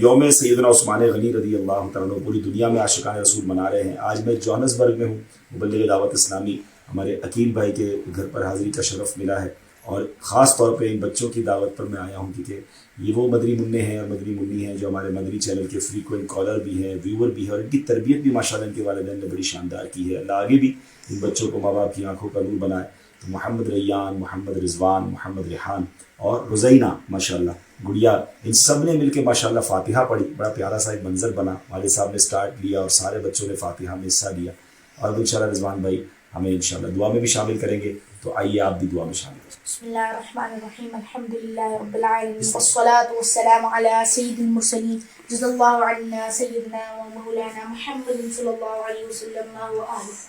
یوم سیدنا عثمان غنی رضی اللہ تعالیٰ عنہ پوری دنیا میں عاشقان رسول منا رہے ہیں. آج میں جوہانسبرگ میں ہوں. مبلغ دعوت اسلامی ہمارے عقیل بھائی کے گھر پر حاضری کا شرف ملا ہے اور خاص طور پہ ان بچوں کی دعوت پر میں آیا ہوں کیونکہ یہ وہ مدنی منع ہیں اور مدنی منی ہیں جو ہمارے مدنی چینل کے فریکوینٹ کالر بھی ہیں, ویور بھی ہیں, اور ان کی تربیت بھی ماشاءاللہ ان کے والدین نے بڑی شاندار کی ہے. اللہ آگے بھی ان بچوں کو ماں باپ کی آنکھوں کا نور بنائے. تو محمد ریان, محمد رضوان, محمد ریحان اور رزینہ ماشاءاللہ گڑیا, ان سب نے مل کے ماشاءاللہ فاتحہ پڑھی. بڑا پیارا سا ایک منظر بنا. والد صاحب نے سٹارٹ لیا اور سارے بچوں نے فاتحہ میں حصہ لیا. اور انشاءاللہ رضوان بھائی ہمیں انشاءاللہ دعا میں بھی شامل کریں گے. تو آئیے آپ بھی دعا میں شامل کریں. بسم اللہ الرحمن الرحیم. الحمد للہ رب العالمین والصلاة والسلام علی سید المرسلین جزا اللہ عنا سیدنا و مولانا محمد صلی اللہ علیہ وسلم وآلہ.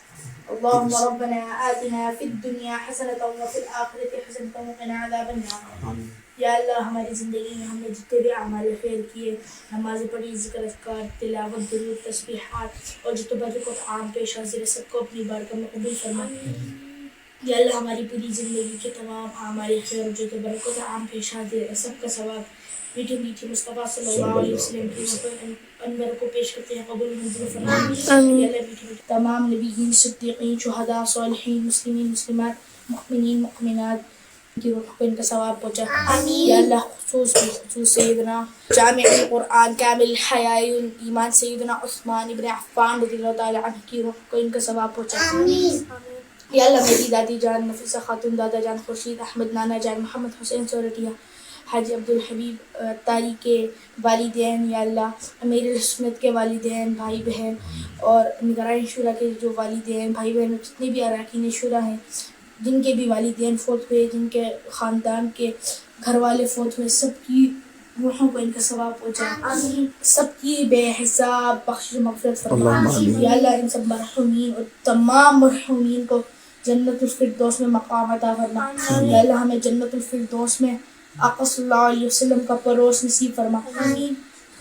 اللهم ربنا آتنا في الدنيا حسنة وفي الآخرة حسنة وقنا عذاب النار. یا اللہ ہماری زندگی میں ہم نے جتنے بھی اعمال خیر کیے, نمازیں پڑھی, ذکر اذکار, تلاوت, درود, تسبیحات اور جو برکت عام پیش حاضر سب کو اپنی بارگاہ میں قبول فرما. یا اللہ ہماری پوری زندگی کے تمام اعمال خیر جو برکت عام پیش حاضر ہے سب کا ثواب میٹھے میٹھے مصطفیٰ صلی اللہ علیہ وسلم کی انور کو پیش کرتے ہیں, قبول منظور فرما. یا اللہ میٹھے میٹھے تمام نبیین, صدیقین, شہداء, صالحین, مسلمین, مسلمات, مؤمنین, مؤمنات کی روح کو ان کا ثواب پہنچا. یا اللہ خصوص سیدنا جامع القرآن کامل الحیاء الایمان سیدنا عثمان ابن عفان رضی اللہ تعالی عنہ کی روح کو ان کا ثواب پہنچا. یا اللہ میری دادی جان نفیسہ خاتون, دادا جان خورشید احمد, نانا جان محمد حسین سورٹیا, حاجی عبدالحبیب تاری کے والدین, یا اللہ امیر سنت کے والدین, بھائی بہن, اور نگران شورا کے جو والدین, بھائی بہن, جتنے بھی اراکین شورا ہیں جن کے بھی والدین فوت ہوئے, جن کے خاندان کے گھر والے فوت ہوئے, سب کی روحوں کو ان کا ثواب پہنچا. سب کی بے حساب بخش مغفرت فرما. یا اللہ ان سب مرحومین اور تمام مرحومین کو جنت الفردوس میں مقام عطا فرما. یا اللہ ہمیں جنت الفردوس میں آقا صلی اللہ علیہ وسلم کا پڑوس نصیب فرما.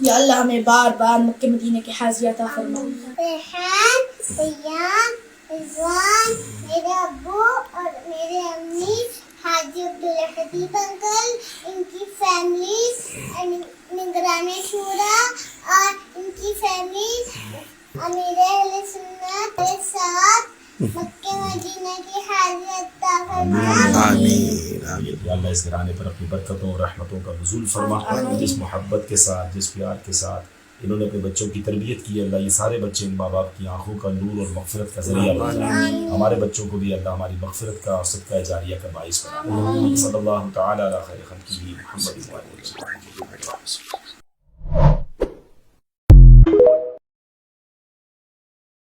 یا اللہ ہمیں بار بار مکہ مدینہ کی حاضری عطا فرما. ریحان, ریان, رضوان, میرے ابو اور میرے امی, حاجی عبدالحبیب انکل, ان کی فیملی, نگران شورا اور ان کی فیملی, امیر اہل سنت کے ساتھ مکہ مدینہ کی حاضری عطا فرما. آمین آمین. یا اللہ اس گھرانے پر اپنی برکتوں اور رحمتوں کا نزول فرما. جس محبت کے ساتھ, جس پیار کے ساتھ انہوں نے اپنے بچوں کی تربیت کی, اللہ یہ سارے بچے ان ماں باپ کی آنکھوں کا نور اور مغفرت کا ذریعہ بن جائیں. ہمارے بچوں کو بھی اللہ ہماری مغفرت کا اور صدقہ جاریہ کا باعث بنا. صلی اللہ تعالی علی خیر خلقہ محمد.